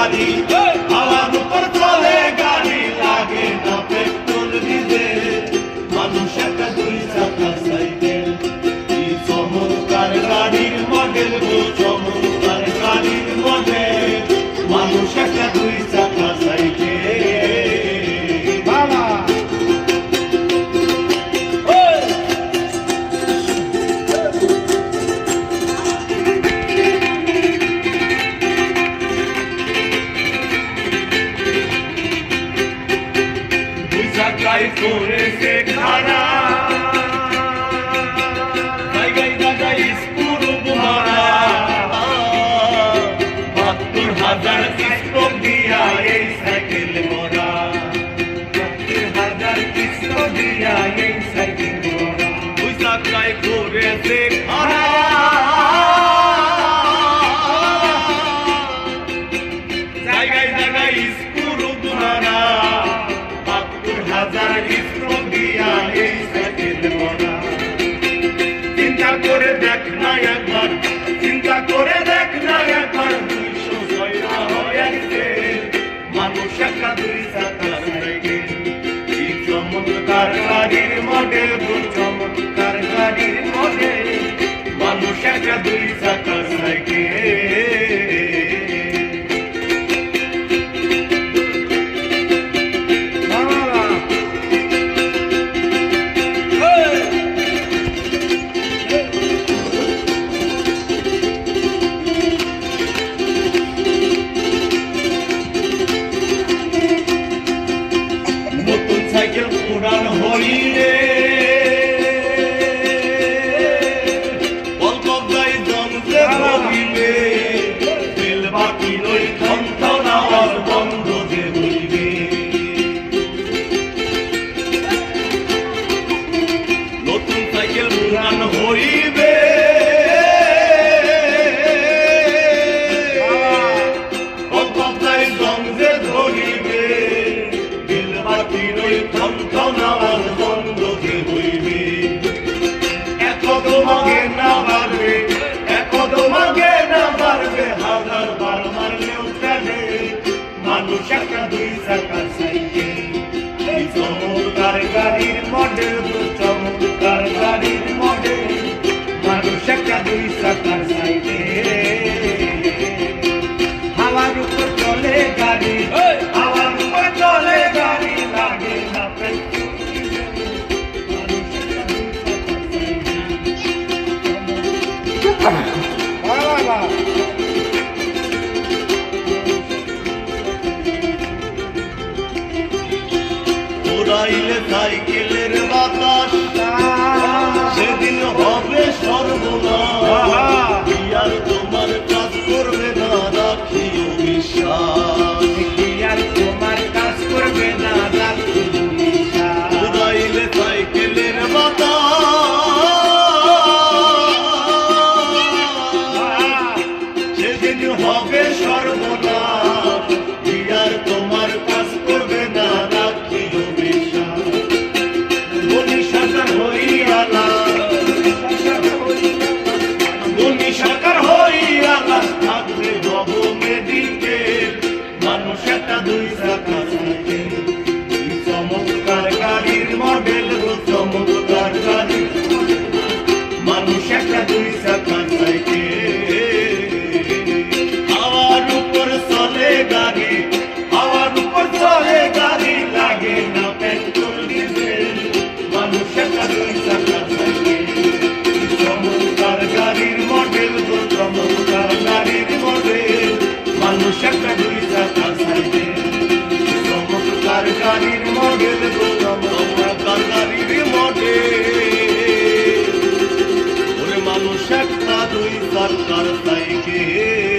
গাড়ি, হাওয়ার উপর চলে গাড়ি, লাগে না পেট্রোল ডিজেল। মানুষ একটা দুই চাকার সাইকেল, কি চমৎকার গাড়ির মডেল গো, চমৎকার গাড়ির মডেল। মানুষ একটা দুই চাকার সাইকেল। জায়গায় করেছে খারা, জায়গায় জায়গায় স্কুল মারা, ৭২,০০০ কিস্ত দিয়া এই সাইকেল মরা, ৭২,০০০ কিস্ত দিয়া এই সাইকেল মরা। দুই জায়গায় করেছে খারা, জায়গায় জায়গায় স্কুল মারা, ৭২,০০০ কিস্ত দিয়া এই সাইকেল মরা। চিন্তা করে দেখ না একবার, চিন্তা করে দেখ না একবার, ২০০ হয়েছে মানুষ একটা দুই চাকার সাইকেল। কি চমৎকার গাড়ির মডেল গো, চমৎকার গাড়ির মডেল। মানুষ একটা দুই চাকার সাইকেল। সাইকেল পুরান হইলে অল্প গাই জমতে হইবে, তেল বাকি লই থমথম আওয়াজ বন্ধ যে হইবে। নতুন সাইকেল পুরান হইবে, অল্প গাই জমতে ধরিবে, তেল বাকি লই থমথম আওয়াজ বন্ধ যে হইবে। এক তোমাকে না পারবে, এক তোমাকে না পারবে, ১০০০ বার মারলেও চলে মানুষ একটা দুই চাকার সাইকেল। এই চমৎকার গাড়ির মডেল গো, চমৎকার গাড়ির মডেল। মানুষ একটা দুই চাকার সাইকেল। হাওয়ার উপর চলে গাড়ি, হাওয়ার উপর চলে গাড়ি, লাগে না পেট্রোল ডিজেল। উড়াইলে সাইকেলের বাতাস, সেদিন হবে সর্বনাশ। আর তোমার কাজ করবে না, রাখিও বিশ্বাস। আর তোমার কাজ করবে না, রাখিও বিশ্বাস। উড়াইলে সাইকেলের বাতাস, সেদিন হবে সর্বনাশ। আর তোমার কাজ করবে না, রাখিও বিশ্বাস। গুণী সাকার হইয়ালা, গুণী সাকার হইয়ালা, থাকবে নব মেডিকেল। মানুষ একটা দুই চাকার সাইকেল। চমৎকার গাড়ির মডেল গো, চমৎকার গাড়ির মডেল। মানুষ একটা দুই চাকার সাইকেল। হাওয়ার উপর চলে গাড়ি, হাওয়ার উপর চলে গাড়ি, লাগে না পেট্রোল ডিজেল। মানুষ একটা দুই চাকার সাইকেল। চমৎকার গাড়ির মডেল গো, চমৎকার গাড়ির মডেল। মানুষ একটা দুই চাকার সাইকেল। চমৎকার গাড়ির মডেল গো, চমৎকার গাড়ির মডেল। ওরে মানুষ একটা দুই চাকার সাইকেল।